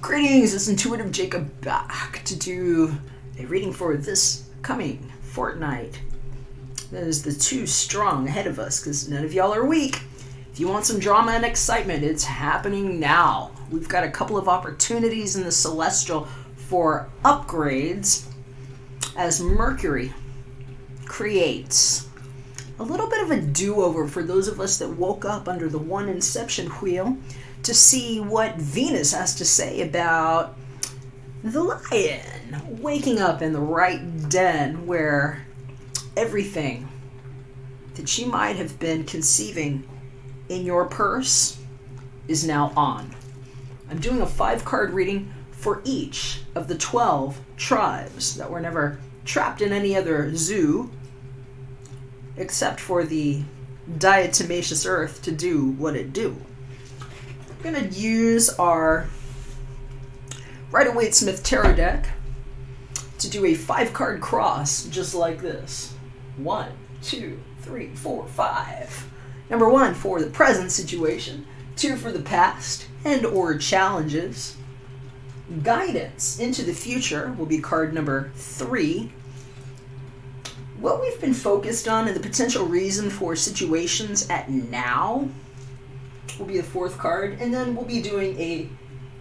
Greetings, it's Intuitive Jacob back to do a reading for this coming Fortnite. That is the too strong ahead of us because none of y'all are weak. If you want some drama and excitement, it's happening now. We've got a couple of opportunities in the Celestial for upgrades as Mercury creates a little bit of a do-over for those of us that woke up under the one inception wheel to see what Venus has to say about the lion waking up in the right den where everything that she might have been conceiving in your purse is now on. I'm doing a 5-card reading for each of the 12 tribes that were never trapped in any other zoo except for the diatomaceous earth to do what it do. I'm going to use our Rider-Waite-Smith Tarot deck to do a 5-card cross just like this. 1, 2, 3, 4, 5. Number 1 for the present situation, 2 for the past and or challenges. Guidance into the future will be card number 3. What we've been focused on and the potential reason for situations at now will be the 4th card, and then we'll be doing a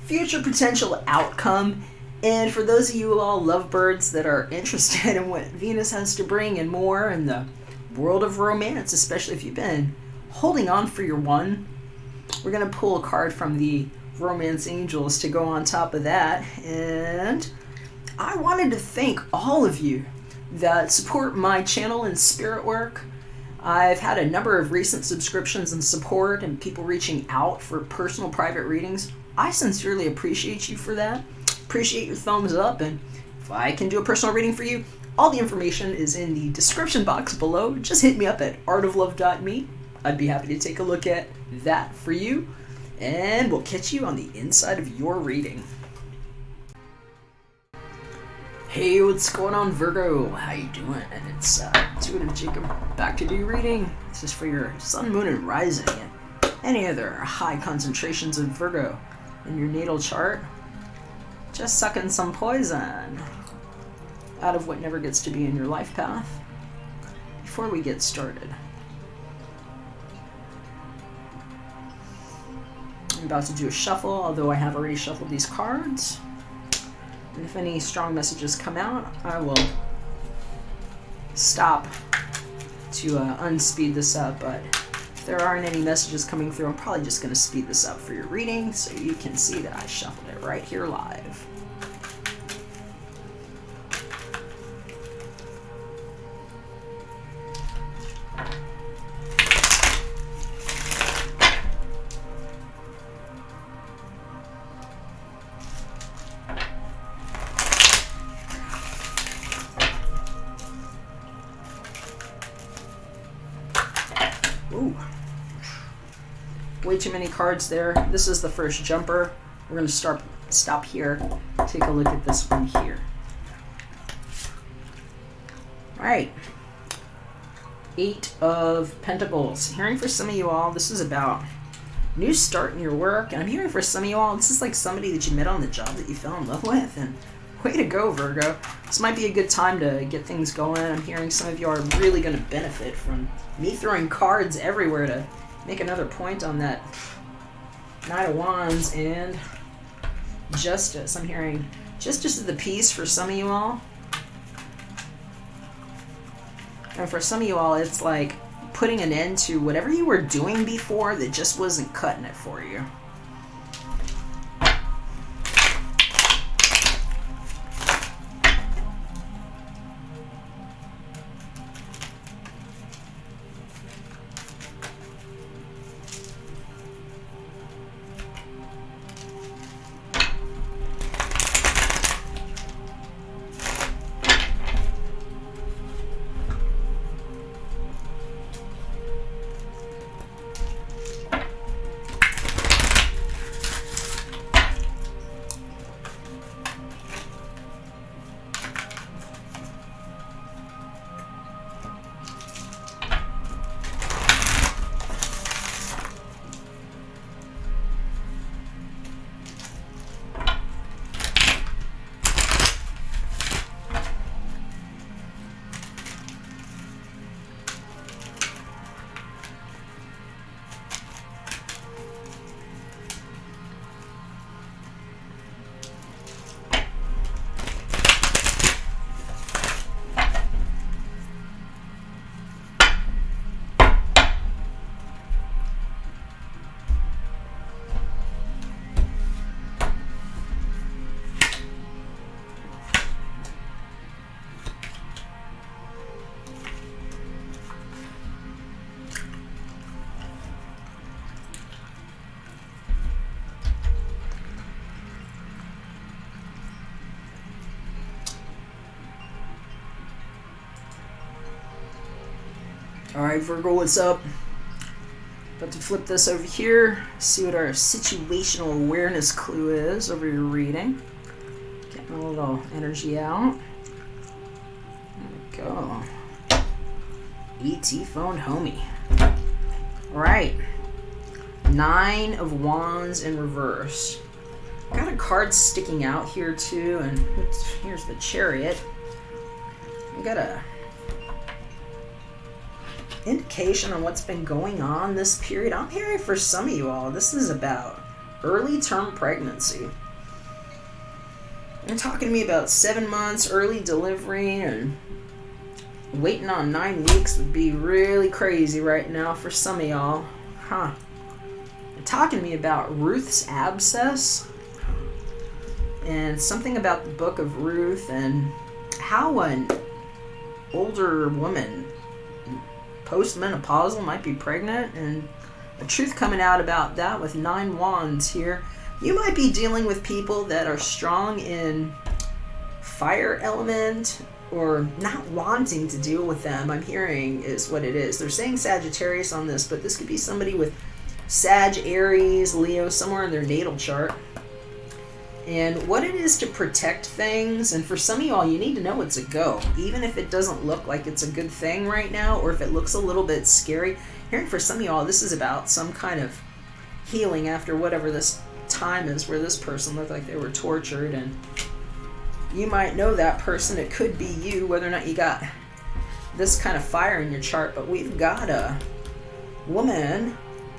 future potential outcome. And for those of you all lovebirds that are interested in what Venus has to bring and more in the world of romance, especially if you've been holding on for your one, we're going to pull a card from the Romance Angels to go on top of that. And I wanted to thank all of you that support my channel and spirit work. I've had a number of recent subscriptions and support and people reaching out for personal private readings. I sincerely appreciate you for that. Appreciate your thumbs up, and if I can do a personal reading for you, all the information is in the description box below. Just hit me up at artoflove.me. I'd be happy to take a look at that for you, and we'll catch you on the inside of your reading. Hey, what's going on, Virgo? How you doing? And it's Intuitive Jacob back to do your reading. This is for your sun, moon, and rising, and any other high concentrations of Virgo in your natal chart. Just sucking some poison out of what never gets to be in your life path before we get started. I'm about to do a shuffle, although I have already shuffled these cards. And if any strong messages come out, I will stop to unspeed this up. But if there aren't any messages coming through, I'm probably just going to speed this up for your reading so you can see that I shuffled it right here live. Ooh, way too many cards there. This is the first jumper. We're going to stop here. Take a look at this one here. All right. 8 of Pentacles. Hearing for some of you all, this is about new start in your work. And I'm hearing for some of you all, this is like somebody that you met on the job that you fell in love with. And way to go, Virgo. This might be a good time to get things going. I'm hearing some of you are really going to benefit from me throwing cards everywhere to make another point on that Knight of Wands and Justice. I'm hearing Justice is the peace for some of you all. And for some of you all, it's like putting an end to whatever you were doing before that just wasn't cutting it for you. All right, Virgo, what's up? About to flip this over here, see what our situational awareness clue is over your reading. Getting a little energy out. There we go. ET phone homie. All right. 9 of Wands in reverse. Got a card sticking out here too, and here's the Chariot. We got a indication on what's been going on this period. I'm hearing for some of you all, this is about early term pregnancy. You're talking to me about 7 months, early delivery, and waiting on 9 weeks would be really crazy right now for some of y'all. Huh. You're talking to me about Ruth's abscess and something about the book of Ruth and how an older woman postmenopausal might be pregnant, and the truth coming out about that with 9 wands here. You might be dealing with people that are strong in fire element or not wanting to deal with them. I'm hearing is what it is. They're saying Sagittarius on this, but this could be somebody with Sag, Aries, Leo somewhere in their natal chart. And what it is to protect things, and for some of y'all, you need to know it's a go. Even if it doesn't look like it's a good thing right now, or if it looks a little bit scary. Hearing for some of y'all, this is about some kind of healing after whatever this time is where this person looked like they were tortured. And you might know that person. It could be you, whether or not you got this kind of fire in your chart. But we've got a woman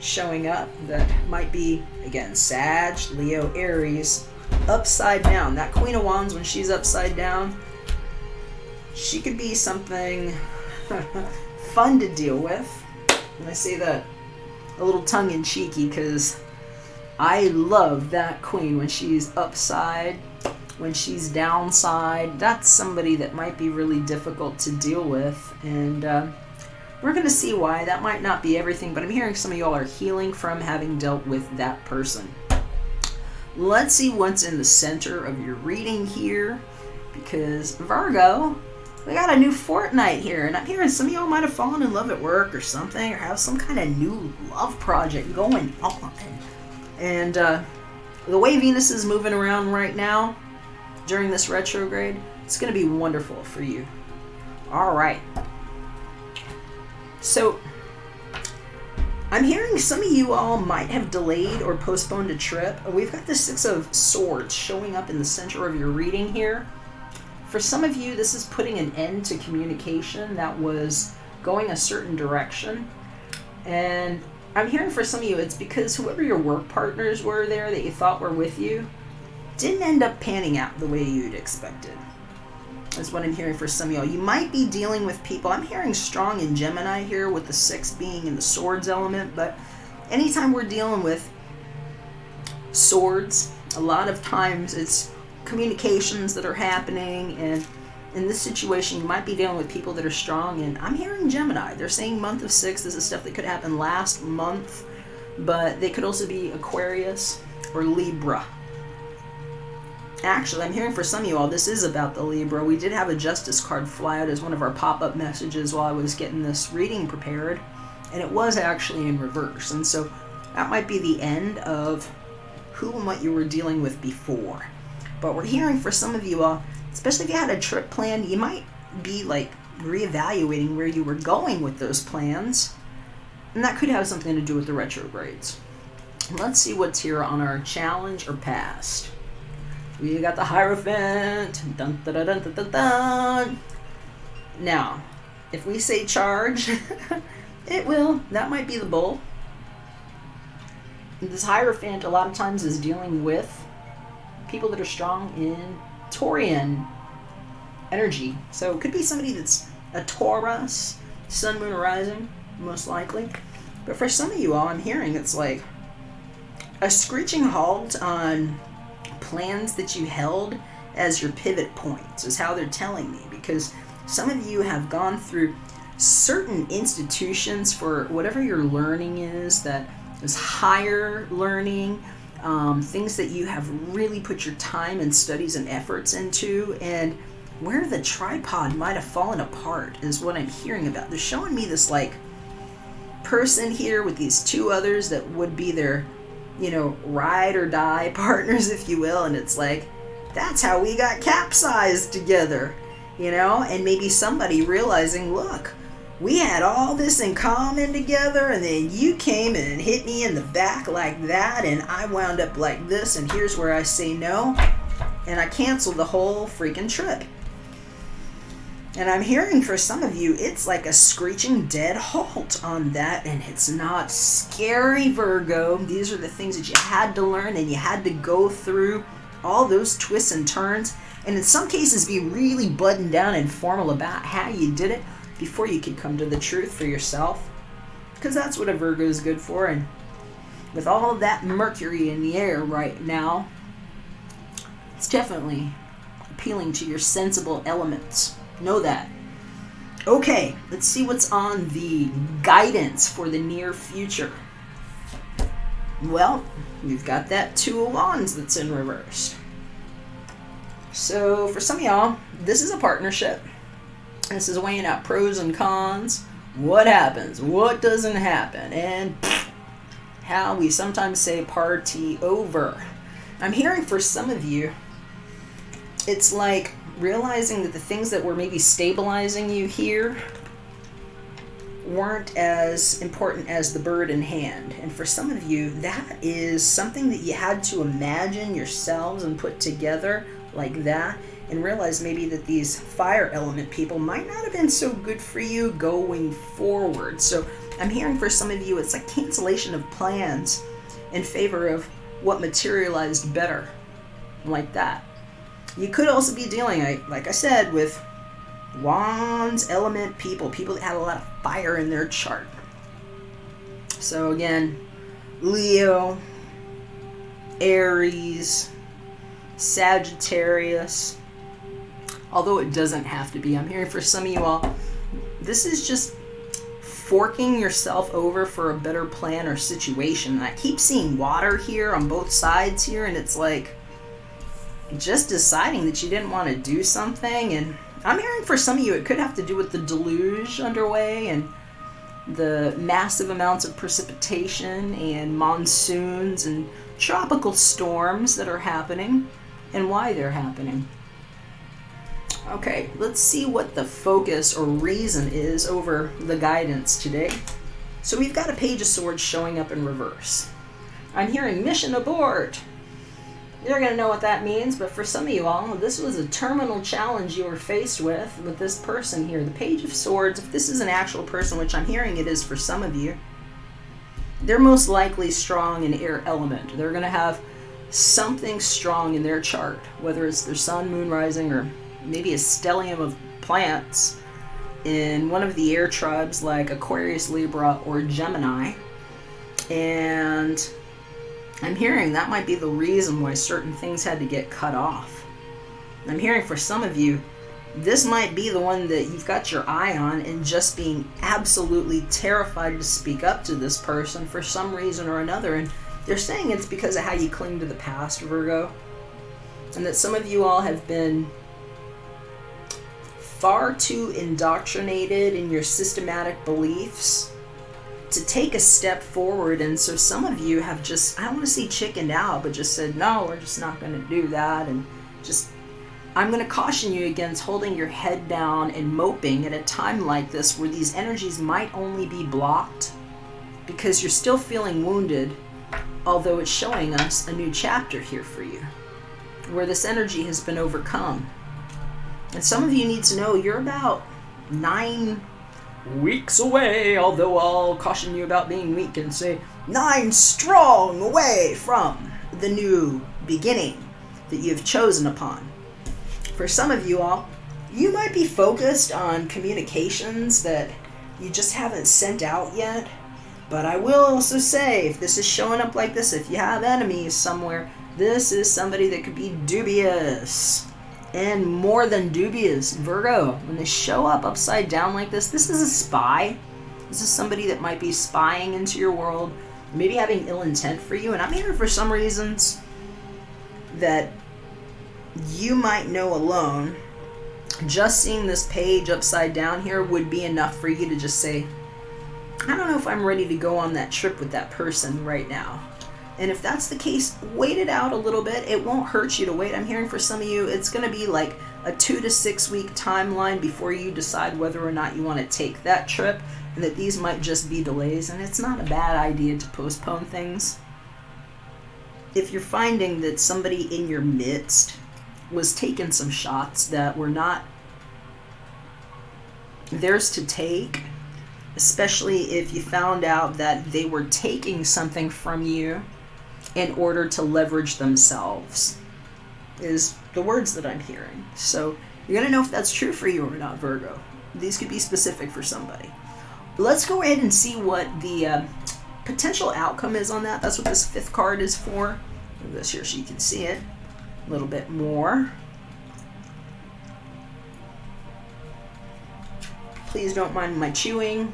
showing up that might be, again, Sag, Leo, Aries, upside down. That Queen of Wands, when she's upside down, she could be something fun to deal with. And I say that a little tongue-in-cheeky because I love that queen when she's upside, when she's downside. That's somebody that might be really difficult to deal with. And we're going to see why. That might not be everything, but I'm hearing some of y'all are healing from having dealt with that person. Let's see what's in the center of your reading here, because Virgo, we got a new Fortnite here, and I'm hearing some of y'all might have fallen in love at work or something, or have some kind of new love project going on. And the way Venus is moving around right now during this retrograde, it's going to be wonderful for you. All right. So I'm hearing some of you all might have delayed or postponed a trip. We've got the 6 of Swords showing up in the center of your reading here. For some of you, this is putting an end to communication that was going a certain direction. And I'm hearing for some of you, it's because whoever your work partners were there that you thought were with you didn't end up panning out the way you'd expected. That's what I'm hearing for some of y'all. You might be dealing with people. I'm hearing strong in Gemini here with the 6 being in the swords element, but anytime we're dealing with swords, a lot of times it's communications that are happening, and in this situation you might be dealing with people that are strong, and I'm hearing Gemini. They're saying month of 6. This is stuff that could happen last month, but they could also be Aquarius or Libra. Actually, I'm hearing for some of you all, this is about the Libra. We did have a Justice card fly out as one of our pop-up messages while I was getting this reading prepared, and it was actually in reverse. And so that might be the end of who and what you were dealing with before. But we're hearing for some of you all, especially if you had a trip planned, you might be like reevaluating where you were going with those plans, and that could have something to do with the retrogrades. Let's see what's here on our challenge or past. We got the Hierophant. Dun, dun, dun, dun, dun, dun. Now, if we say charge, it will. That might be the bull. This Hierophant a lot of times is dealing with people that are strong in Taurian energy. So it could be somebody that's a Taurus, sun, moon, or rising, most likely. But for some of you all, I'm hearing it's like a screeching halt on plans that you held as your pivot points is how they're telling me, because some of you have gone through certain institutions for whatever your learning is, that is higher learning, things that you have really put your time and studies and efforts into, and where the tripod might have fallen apart is what I'm hearing about. They're showing me this like person here with these two others that would be their, you know, ride or die partners, if you will. And it's like, that's how we got capsized together, you know? And maybe somebody realizing, look, we had all this in common together, and then you came and hit me in the back like that, and I wound up like this, and here's where I say no, and I canceled the whole freaking trip. And I'm hearing for some of you, it's like a screeching dead halt on that, and it's not scary, Virgo. These are the things that you had to learn, and you had to go through all those twists and turns, and in some cases be really buttoned down and formal about how you did it before you could come to the truth for yourself, because that's what a Virgo is good for. And with all of that Mercury in the air right now, it's definitely appealing to your sensible elements. Know that. Okay, let's see what's on the guidance for the near future. Well, we've got that Two of Wands that's in reverse. So for some of y'all, this is a partnership. This is weighing out pros and cons. What happens? What doesn't happen? And how we sometimes say party over. I'm hearing for some of you, it's like realizing that the things that were maybe stabilizing you here weren't as important as the bird in hand. And for some of you, that is something that you had to imagine yourselves and put together like that, and realize maybe that these fire element people might not have been so good for you going forward. So I'm hearing for some of you, it's like cancellation of plans in favor of what materialized better, like that. You could also be dealing, like I said, with Wands element people that had a lot of fire in their chart. So again, Leo, Aries, Sagittarius, although it doesn't have to be. I'm hearing for some of you all, this is just forking yourself over for a better plan or situation. And I keep seeing water here on both sides here, and it's like just deciding that you didn't want to do something. And I'm hearing for some of you, it could have to do with the deluge underway and the massive amounts of precipitation and monsoons and tropical storms that are happening and why they're happening. Okay, let's see what the focus or reason is over the guidance today. So we've got a Page of Swords showing up in reverse. I'm hearing mission abort. You're going to know what that means, but for some of you all, this was a terminal challenge you were faced with this person here. The Page of Swords, if this is an actual person, which I'm hearing it is for some of you, they're most likely strong in air element. They're going to have something strong in their chart, whether it's their sun, moon, rising, or maybe a stellium of plants in one of the air tribes like Aquarius, Libra, or Gemini. And I'm hearing that might be the reason why certain things had to get cut off. I'm hearing for some of you, this might be the one that you've got your eye on and just being absolutely terrified to speak up to this person for some reason or another. And they're saying it's because of how you cling to the past, Virgo. And that some of you all have been far too indoctrinated in your systematic beliefs to take a step forward. And so some of you have just, I don't want to say chickened out, but just said, no, we're just not going to do that. And just, I'm going to caution you against holding your head down and moping at a time like this where these energies might only be blocked because you're still feeling wounded, although it's showing us a new chapter here for you where this energy has been overcome. And some of you need to know you're about 9 weeks away, although I'll caution you about being weak and say 9 strong away from the new beginning that you've chosen upon. For some of you all, you might be focused on communications that you just haven't sent out yet. But I will also say, if this is showing up like this, if you have enemies somewhere, this is somebody that could be dubious. And more than dubious, Virgo, when they show up upside down like this is a spy. This is somebody that might be spying into your world, maybe having ill intent for you. And I'm here for some reasons that you might know alone, just seeing this page upside down here would be enough for you to just say, I don't know if I'm ready to go on that trip with that person right now. And if that's the case, wait it out a little bit. It won't hurt you to wait. I'm hearing for some of you, it's going to be like a 2 to 6 week timeline before you decide whether or not you want to take that trip, and that these might just be delays. And it's not a bad idea to postpone things. If you're finding that somebody in your midst was taking some shots that were not theirs to take, especially if you found out that they were taking something from you in order to leverage themselves, is the words that I'm hearing. So you're going to know if that's true for you or not, Virgo. These could be specific for somebody. Let's go ahead and see what the potential outcome is on that. That's what this 5th card is for. Move this here so you can see it a little bit more. Please don't mind my chewing.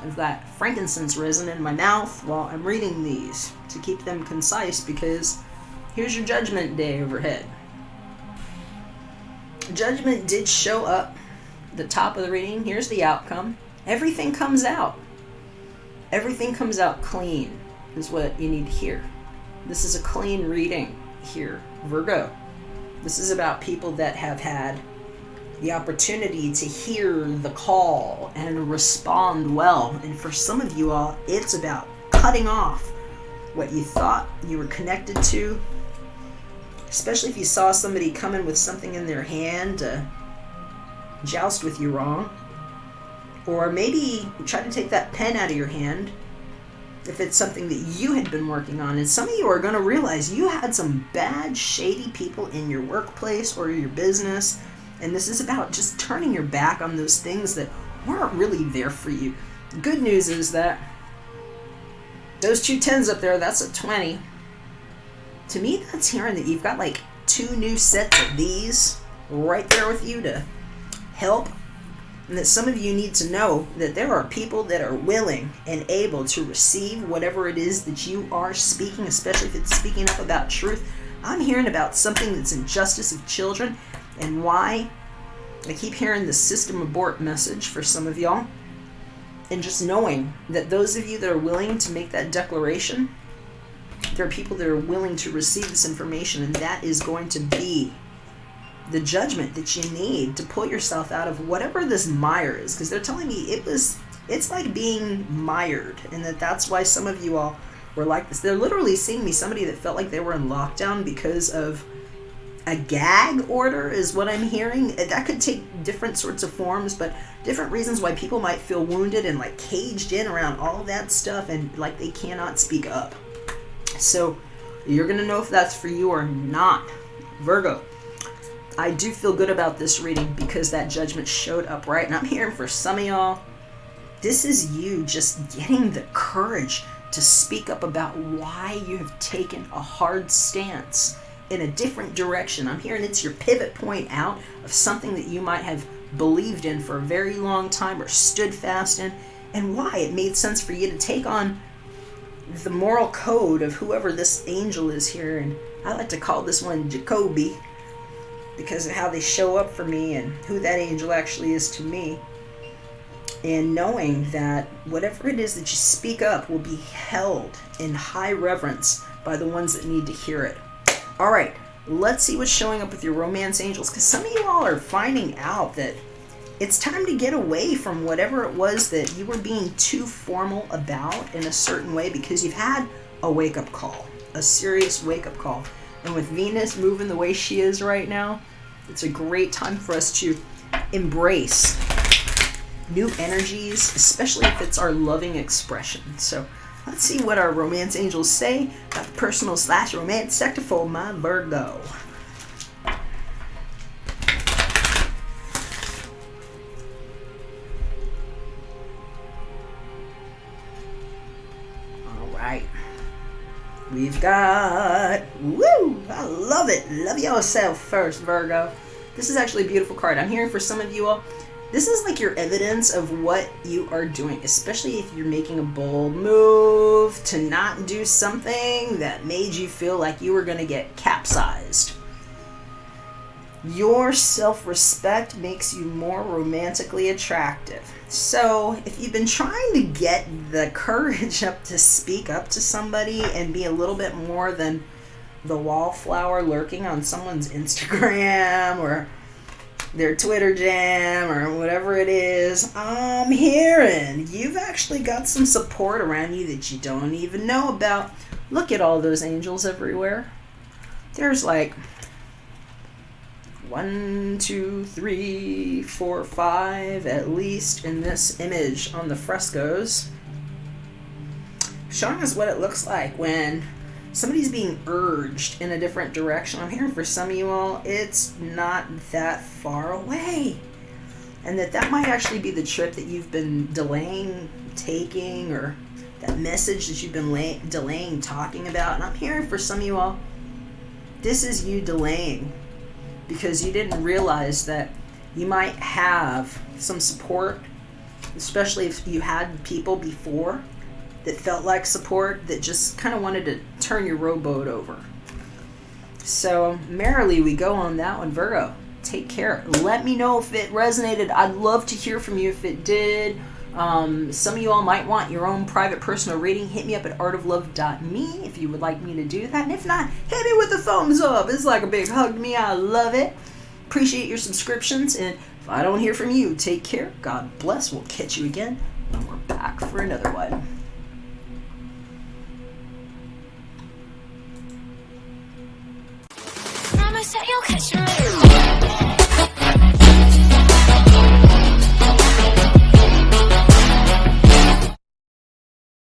I've got frankincense resin in my mouth while I'm reading these to keep them concise, because here's your Judgment Day overhead. Judgment did show up the top of the reading. Here's the outcome. Everything comes out. Everything comes out clean is what you need to hear. This is a clean reading here, Virgo. This is about people that have had the opportunity to hear the call and respond well. And for some of you all, it's about cutting off what you thought you were connected to, especially if you saw somebody coming with something in their hand to joust with you wrong. Or maybe try to take that pen out of your hand if it's something that you had been working on. And some of you are going to realize you had some bad, shady people in your workplace or your business. And this is about just turning your back on those things that weren't really there for you. Good news is that those 2 10s up there, that's a 20. To me, that's hearing that you've got like 2 new sets of these right there with you to help. And that some of you need to know that there are people that are willing and able to receive whatever it is that you are speaking, especially if it's speaking up about truth. I'm hearing about something that's injustice of children, and why I keep hearing the system abort message for some of y'all. And just knowing that those of you that are willing to make that declaration, there are people that are willing to receive this information, and that is going to be the judgment that you need to pull yourself out of whatever this mire is. Because they're telling me it's like being mired, and that's why some of you all were like this. They're literally seeing me, somebody that felt like they were in lockdown because of a gag order is what I'm hearing. That could take different sorts of forms, but different reasons why people might feel wounded and like caged in around all that stuff, and like they cannot speak up. So you're going to know if that's for you or not, Virgo. I do feel good about this reading because that judgment showed up right. And I'm hearing for some of y'all, this is you just getting the courage to speak up about why you have taken a hard stance in a different direction. I'm hearing it's your pivot point out of something that you might have believed in for a very long time or stood fast in, and why it made sense for you to take on the moral code of whoever this angel is here. And I like to call this one Jacoby, because of how they show up for me and who that angel actually is to me. And knowing that whatever it is that you speak up will be held in high reverence by the ones that need to hear it. All right, let's see what's showing up with your romance angels, because some of you all are finding out that it's time to get away from whatever it was that you were being too formal about in a certain way, because you've had a wake-up call, a serious wake-up call. And with Venus moving the way she is right now, it's a great time for us to embrace new energies, especially if it's our loving expression. So let's see what our romance angels say about the personal/romance sector for my Virgo. All right. We've got, woo, I love it. Love yourself first, Virgo. This is actually a beautiful card. I'm hearing for some of you all, this is like your evidence of what you are doing, especially if you're making a bold move to not do something that made you feel like you were going to get capsized. Your self-respect makes you more romantically attractive. So if you've been trying to get the courage up to speak up to somebody and be a little bit more than the wallflower lurking on someone's Instagram or their Twitter jam or whatever it is, I'm hearing you've actually got some support around you that you don't even know about. Look at all those angels everywhere. There's like 1, 2, 3, 4, 5 at least in this image on the frescoes, showing us what it looks like when somebody's being urged in a different direction. I'm hearing for some of you all, it's not that far away. And that might actually be the trip that you've been delaying taking, or that message that you've been delaying talking about. And I'm hearing for some of you all, this is you delaying because you didn't realize that you might have some support, especially if you had people before that felt like support that just kind of wanted to turn your rowboat over. So merrily we go on that one, Virgo. Take care. Let me know if it resonated. I'd love to hear from you if it did. Some of you all might want your own private personal reading. Hit me up at artoflove.me if you would like me to do that. And if not, hit me with a thumbs up. It's like a big hug to me. I love it. Appreciate your subscriptions. And if I don't hear from you, take care. God bless. We'll catch you again when we're back for another one. Promise that you'll catch me later.